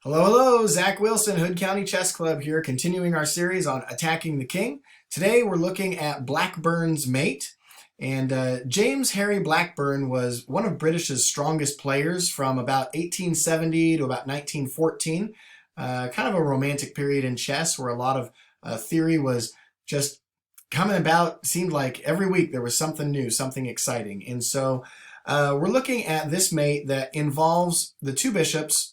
Hello, hello, Zach Wilson, Hood County Chess Club here, continuing our series on attacking the king. Today we're looking at Blackburne's mate. And James Henry Blackburne was one of British's strongest players from about 1870 to about 1914. Kind of a romantic period in chess where a lot of theory was just coming about. Seemed like every week there was something new, something exciting. And so we're looking at this mate that involves the two bishops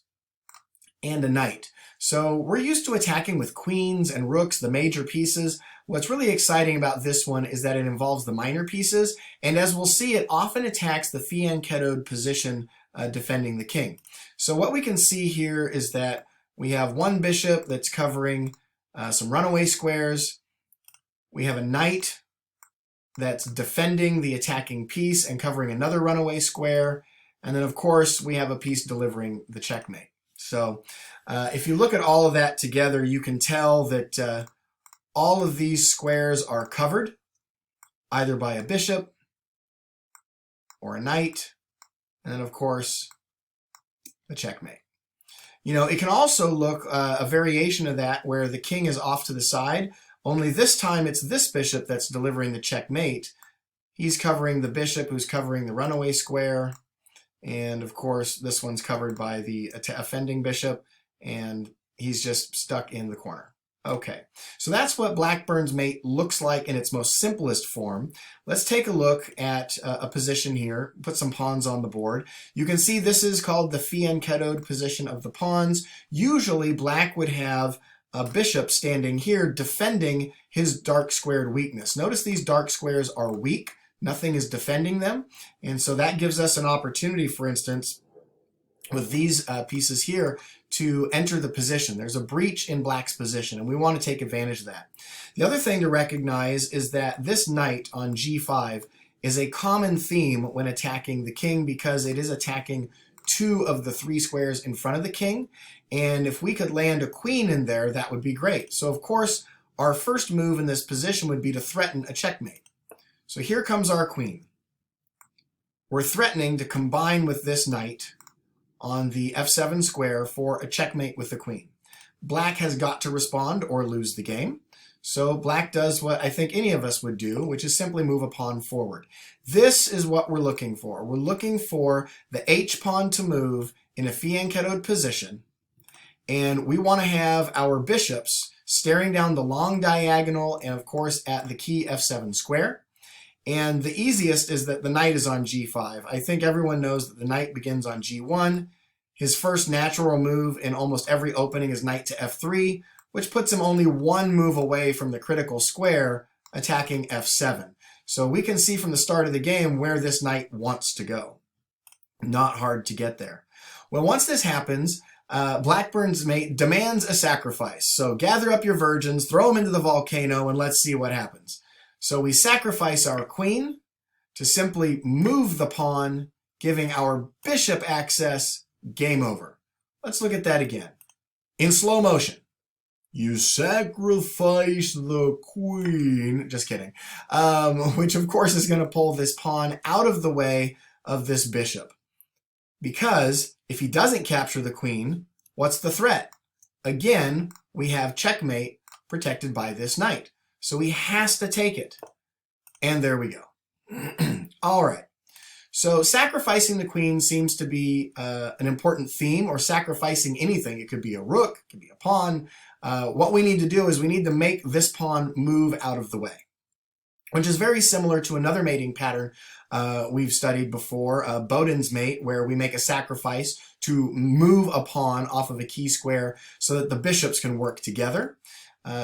and a knight. So we're used to attacking with queens and rooks, the major pieces. What's really exciting about this one is that it involves the minor pieces, and as we'll see, it often attacks the fianchetto'd position defending the king. So what we can see here is that we have one bishop that's covering some runaway squares. We have a knight that's defending the attacking piece and covering another runaway square. And then, of course, we have a piece delivering the checkmate. So if you look at all of that together, you can tell that all of these squares are covered either by a bishop or a knight, and then, of course, the checkmate. You know, it can also look a variation of that where the king is off to the side, only this time it's this bishop that's delivering the checkmate. He's covering the bishop who's covering the runaway square. And of course, this one's covered by the offending bishop, and he's just stuck in the corner. Okay, so that's what Blackburne's mate looks like in its most simplest form. Let's take a look at a position here, put some pawns on the board. You can see this is called the fianchetto'd position of the pawns. Usually, black would have a bishop standing here defending his dark squared weakness. Notice these dark squares are weak. Nothing is defending them, and so that gives us an opportunity, for instance, with these pieces here, to enter the position. There's a breach in black's position, and we want to take advantage of that. The other thing to recognize is that this knight on g5 is a common theme when attacking the king because it is attacking two of the three squares in front of the king, and if we could land a queen in there, that would be great. So, of course, our first move in this position would be to threaten a checkmate. So here comes our queen. We're threatening to combine with this knight on the f7 square for a checkmate with the queen. Black has got to respond or lose the game. So black does what I think any of us would do, which is simply move a pawn forward. This is what we're looking for. We're looking for the h-pawn to move in a fianchetto'd position, and we want to have our bishops staring down the long diagonal and, of course, at the key f7 square. And the easiest is that the knight is on g5. I think everyone knows that the knight begins on g1. His first natural move in almost every opening is knight to f3, which puts him only one move away from the critical square attacking f7. So we can see from the start of the game where this knight wants to go. Not hard to get there. Well, once this happens, Blackburne's mate demands a sacrifice. So gather up your virgins, throw them into the volcano, and let's see what happens. So we sacrifice our queen to simply move the pawn, giving our bishop access. Game over. Let's look at that again. In slow motion. You sacrifice the queen. Just kidding. Which of course is going to pull this pawn out of the way of this bishop. Because if he doesn't capture the queen, what's the threat? Again, we have checkmate protected by this knight. So he has to take it. And there we go. All right. So sacrificing the queen seems to be an important theme, or sacrificing anything. It could be a rook, it could be a pawn. What we need to do is we need to make this pawn move out of the way, which is very similar to another mating pattern we've studied before, Brittain's mate, where we make a sacrifice to move a pawn off of a key square so that the bishops can work together.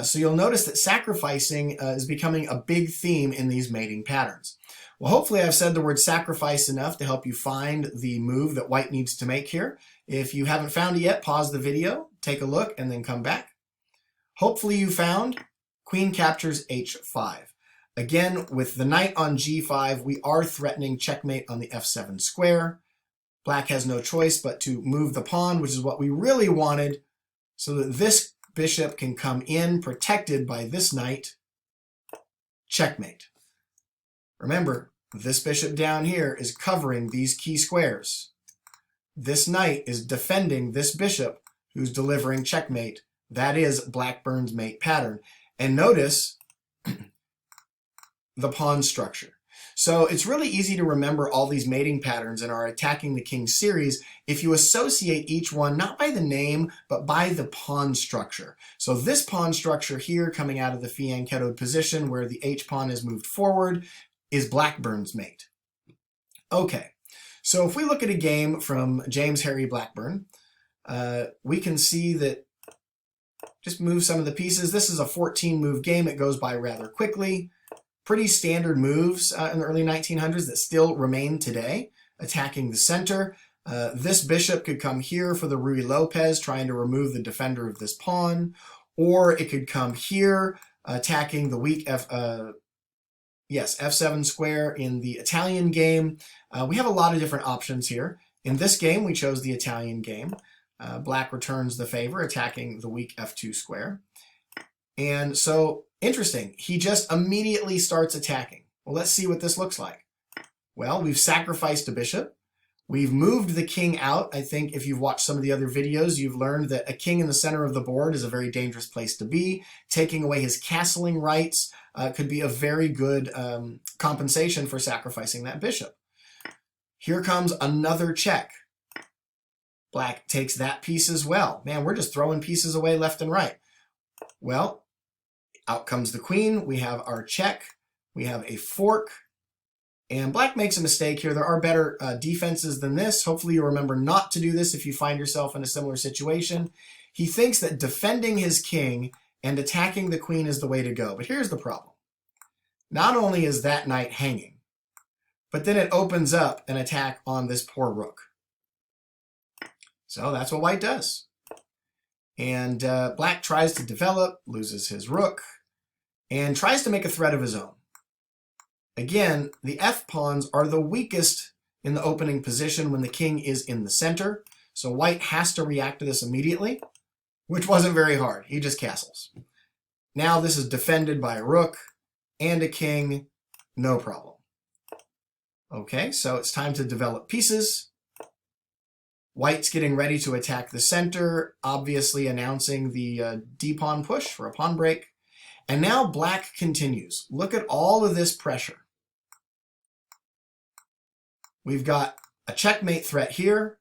So you'll notice that sacrificing is becoming a big theme in these mating patterns. Well, hopefully I've said the word sacrifice enough to help you find the move that white needs to make here. If you haven't found it yet, pause the video, take a look, and then come back. Hopefully you found queen captures h5. Again, with the knight on g5, we are threatening checkmate on the f7 square. Black has no choice but to move the pawn, which is what we really wanted, so that this bishop can come in protected by this knight. Checkmate. Remember, this bishop down here is covering these key squares. This knight is defending this bishop who's delivering checkmate. That is Blackburn's mate pattern. And notice the pawn structure. So it's really easy to remember all these mating patterns in our Attacking the King series if you associate each one not by the name, but by the pawn structure. So this pawn structure here coming out of the fianchetto'd position where the H-pawn is moved forward is Blackburn's mate. Okay, so if we look at a game from James Henry Blackburne, we can see that, just move some of the pieces. This is a 14-move game. It goes by rather quickly. Pretty standard moves in the early 1900s that still remain today. Attacking the center. This bishop could come here for the Ruy Lopez, trying to remove the defender of this pawn. Or it could come here, attacking the weak F7 square in the Italian game. We have a lot of different options here. In this game, we chose the Italian game. Black returns the favor, attacking the weak F2 square. And so, interesting, he just immediately starts attacking. Well, let's see what this looks like. Well, we've sacrificed a bishop. We've moved the king out. I think if you've watched some of the other videos, you've learned that a king in the center of the board is a very dangerous place to be. Taking away his castling rights could be a very good compensation for sacrificing that bishop. Here comes another check. Black takes that piece as well. Man, we're just throwing pieces away left and right. Well, out comes the queen. We have our check. We have a fork. And black makes a mistake here. There are better defenses than this. Hopefully you remember not to do this if you find yourself in a similar situation. He thinks that defending his king and attacking the queen is the way to go. But here's the problem. Not only is that knight hanging, but then it opens up an attack on this poor rook. So that's what white does. And black tries to develop, loses his rook, and tries to make a threat of his own. Again, the F-pawns are the weakest in the opening position when the king is in the center. So white has to react to this immediately, which wasn't very hard. He just castles. Now this is defended by a rook and a king, no problem. Okay, so it's time to develop pieces. White's getting ready to attack the center, obviously announcing the d-pawn push for a pawn break. And now black continues. Look at all of this pressure. We've got a checkmate threat here.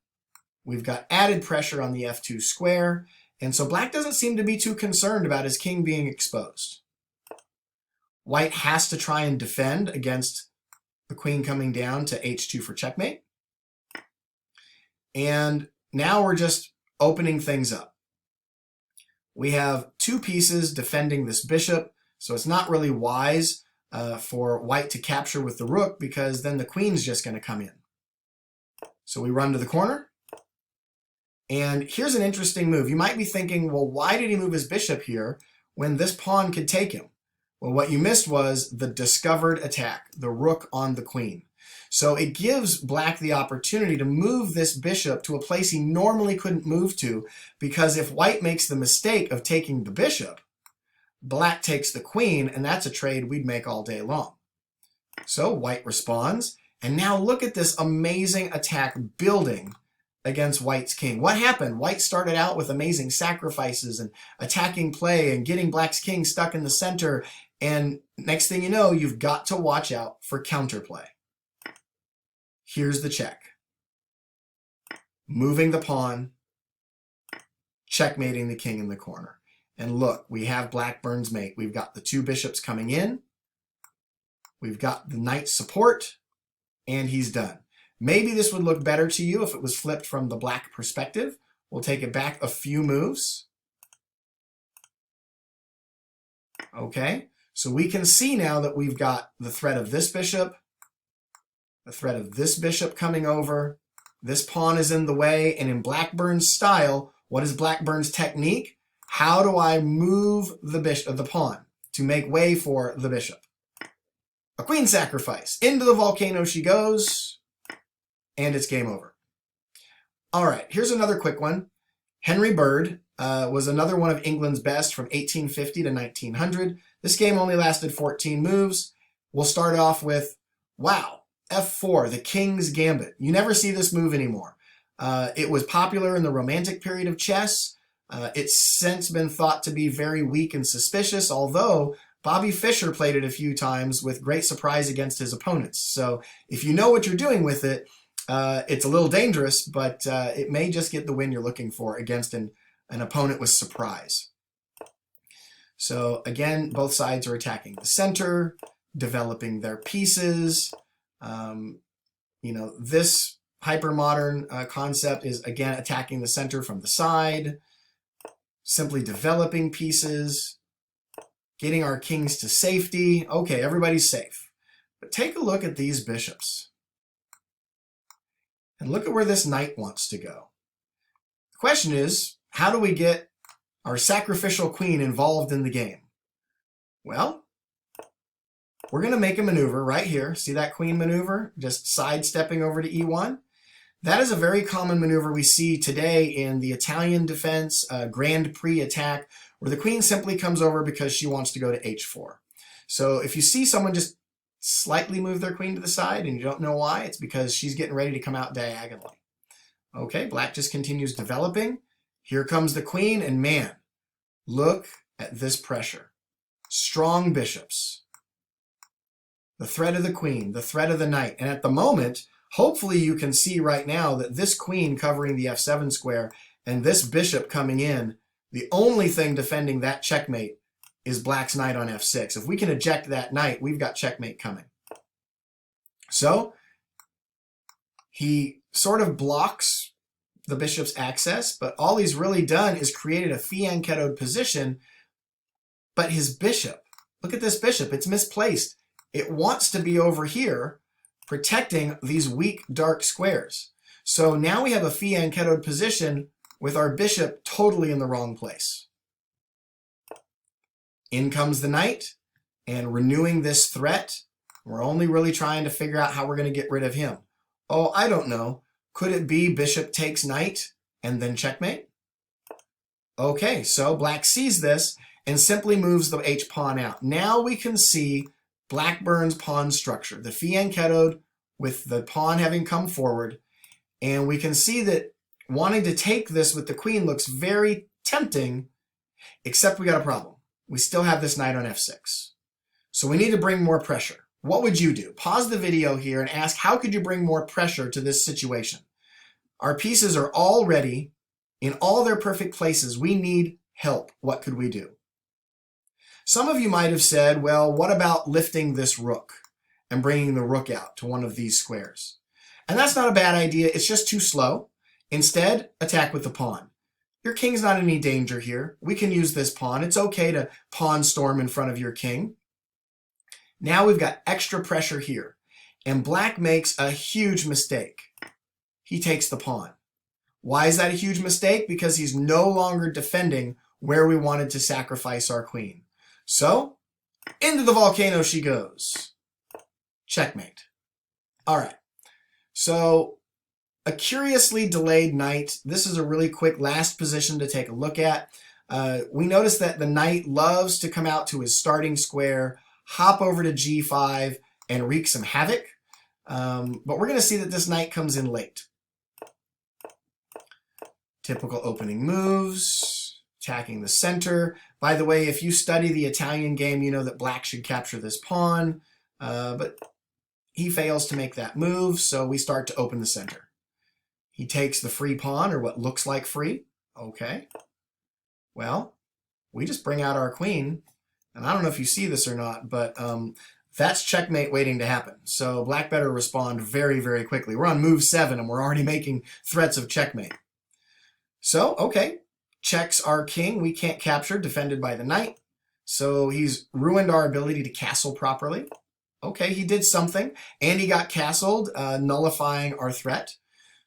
We've got added pressure on the F2 square. And so black doesn't seem to be too concerned about his king being exposed. White has to try and defend against the queen coming down to H2 for checkmate. And now we're just opening things up. We have two pieces defending this bishop, so it's not really wise for white to capture with the rook because then the queen's just going to come in. So we run to the corner. And here's an interesting move. You might be thinking, well, why did he move his bishop here when this pawn could take him? Well, what you missed was the discovered attack, the rook on the queen. So it gives black the opportunity to move this bishop to a place he normally couldn't move to, because if white makes the mistake of taking the bishop, black takes the queen, and that's a trade we'd make all day long. So white responds, and now look at this amazing attack building against white's king. What happened? White started out with amazing sacrifices and attacking play and getting black's king stuck in the center, and next thing you know, you've got to watch out for counterplay. Here's the check. Moving the pawn, checkmating the king in the corner. And look, we have Blackburn's mate. We've got the two bishops coming in. We've got the knight support, and he's done. Maybe this would look better to you if it was flipped from the black perspective. We'll take it back a few moves. Okay, so we can see now that we've got the threat of this bishop, the threat of this bishop coming over. This pawn is in the way, and in Blackburn's style, what is Blackburn's technique? How do I move the bishop, the pawn, to make way for the bishop? A queen sacrifice. Into the volcano she goes, and it's game over. All right, here's another quick one. Henry Blackburne was another one of England's best from 1850 to 1900. This game only lasted 14 moves. We'll start off with, wow, F4, the King's Gambit. You never see this move anymore. It was popular in the Romantic period of chess. It's since been thought to be very weak and suspicious, although Bobby Fischer played it a few times with great surprise against his opponents. So if you know what you're doing with it, it's a little dangerous, but it may just get the win you're looking for against an opponent with surprise. So again, both sides are attacking the center, developing their pieces. This hypermodern concept is, again, attacking the center from the side, simply developing pieces, getting our kings to safety. Okay, everybody's safe. But take a look at these bishops. And look at where this knight wants to go. The question is, how do we get our sacrificial queen involved in the game? Well, we're going to make a maneuver right here. See that queen maneuver? Just sidestepping over to e1. That is a very common maneuver we see today in the Italian defense, Grand Prix attack, where the queen simply comes over because she wants to go to h4. So if you see someone just slightly move their queen to the side and you don't know why, it's because she's getting ready to come out diagonally. Okay, black just continues developing. Here comes the queen, and man, look at this pressure. Strong bishops. The threat of the queen, the threat of the knight. And at the moment, hopefully you can see right now that this queen covering the f7 square and this bishop coming in, the only thing defending that checkmate is black's knight on f6. If we can eject that knight, we've got checkmate coming. So he sort of blocks the bishop's access, but all he's really done is created a fianchetto'd position. But his bishop, look at this bishop, it's misplaced. It wants to be over here protecting these weak dark squares. So now we have a fianchetto'd position with our bishop totally in the wrong place. In comes the knight, and renewing this threat, we're only really trying to figure out how we're going to get rid of him. Oh, I don't know. Could it be bishop takes knight and then checkmate? Okay, so black sees this and simply moves the h-pawn out. Now we can see Blackburne's pawn structure, the fianchetto'd with the pawn having come forward, and we can see that wanting to take this with the queen looks very tempting, except we got a problem. We still have this knight on f6. So we need to bring more pressure. What would you do? Pause the video here and ask, how could you bring more pressure to this situation? Our pieces are all ready in all their perfect places. We need help. What could we do? Some of you might have said, well, what about lifting this rook and bringing the rook out to one of these squares? And that's not a bad idea. It's just too slow. Instead, attack with the pawn. Your king's not in any danger here. We can use this pawn. It's okay to pawn storm in front of your king. Now we've got extra pressure here, and black makes a huge mistake. He takes the pawn. Why is that a huge mistake? Because he's no longer defending where we wanted to sacrifice our queen. So, into the volcano she goes. Checkmate. All right. So, a curiously delayed knight. This is a really quick last position to take a look at. We notice that the knight loves to come out to his starting square, hop over to g5, and wreak some havoc. But we're going to see that this knight comes in late. Typical opening moves, attacking the center. By the way, if you study the Italian game, you know that black should capture this pawn, but he fails to make that move, so we start to open the center. He takes the free pawn, or what looks like free. Okay. Well, we just bring out our queen, and I don't know if you see this or not, but that's checkmate waiting to happen. So black better respond very, very quickly. We're on move 7, and we're already making threats of checkmate. So, okay, checks our king. We can't capture, defended by the knight. So he's ruined our ability to castle properly. Okay, he did something, and he got castled, nullifying our threat.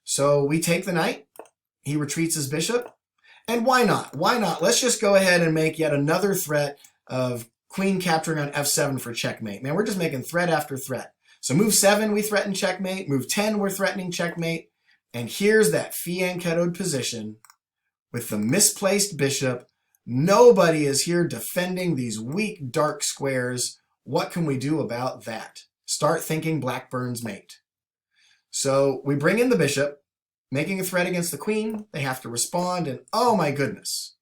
So we take the knight. He retreats his bishop. And why not? Why not? Let's just go ahead and make yet another threat of queen capturing on f7 for checkmate. Man, we're just making threat after threat. So move 7, we threaten checkmate. Move 10, we're threatening checkmate. And here's that fianchetto'd position with the misplaced bishop. Nobody is here defending these weak dark squares. What can we do about that? Start thinking Blackburne's mate. So we bring in the bishop. making a threat against the queen. They have to respond, and oh my goodness.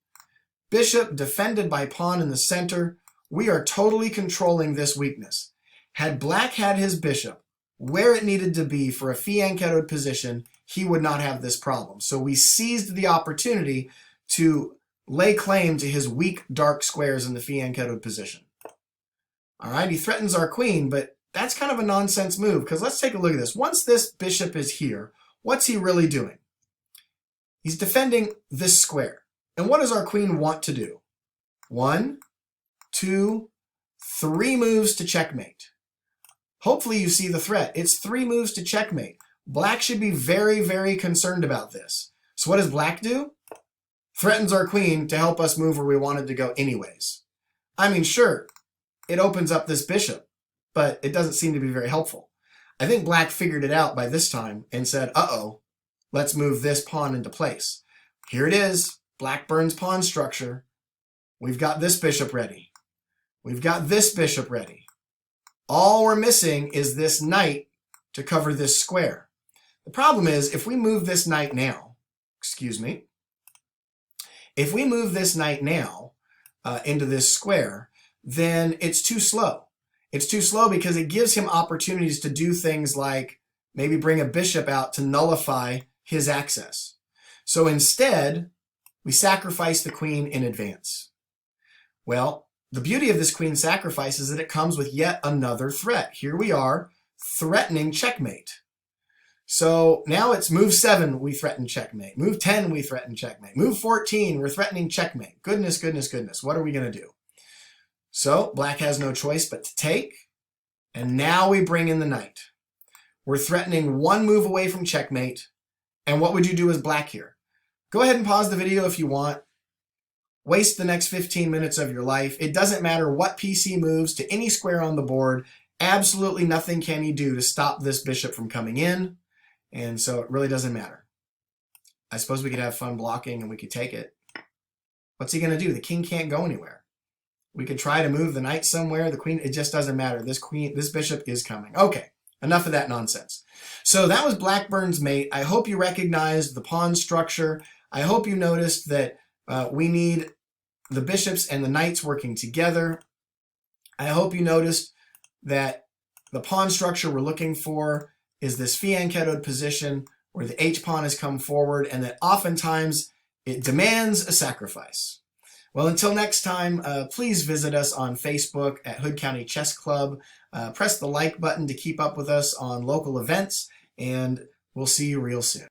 Bishop defended by pawn in the center. We are totally controlling this weakness. Had black had his bishop where it needed to be for a fianchetto'd position, he would not have this problem. So we seized the opportunity to lay claim to his weak dark squares in the fianchetto'd position. All right, he threatens our queen, but that's kind of a nonsense move, because let's take a look at this. Once this bishop is here, what's he really doing? He's defending this square. And what does our queen want to do? 1, 2, 3 moves to checkmate. Hopefully you see the threat. It's 3 moves to checkmate. Black should be very, very concerned about this. So what does black do? Threatens our queen to help us move where we wanted to go anyways. I mean, sure, it opens up this bishop, but it doesn't seem to be very helpful. I think black figured it out by this time and said, uh-oh, let's move this pawn into place. Here it is, Blackburn's pawn structure. We've got this bishop ready. We've got this bishop ready. All we're missing is this knight to cover this square. The problem is, if we move this knight now, if we move this knight now into this square, then it's too slow. It's too slow because it gives him opportunities to do things like maybe bring a bishop out to nullify his access. So instead, we sacrifice the queen in advance. Well, the beauty of this queen sacrifice is that it comes with yet another threat. Here we are threatening checkmate. So now it's move 7, we threaten checkmate. Move 10, we threaten checkmate. Move 14, we're threatening checkmate. Goodness, goodness, goodness. What are we going to do? So black has no choice but to take. And now we bring in the knight. We're threatening 1 move away from checkmate. And what would you do as black here? Go ahead and pause the video if you want. Waste the next 15 minutes of your life. It doesn't matter what PC moves to any square on the board. Absolutely nothing can he do to stop this bishop from coming in. And so it really doesn't matter. I suppose we could have fun blocking and we could take it. What's he going to do? The king can't go anywhere. We could try to move the knight somewhere. The queen, it just doesn't matter. This bishop is coming. Okay, enough of that nonsense. So that was Blackburn's mate. I hope you recognized the pawn structure. I hope you noticed that we need the bishops and the knights working together. I hope you noticed that the pawn structure we're looking for is this fianchetto'd position where the H-pawn has come forward, and that oftentimes it demands a sacrifice. Well, until next time, please visit us on Facebook at Hood County Chess Club. Press the like button to keep up with us on local events, and we'll see you real soon.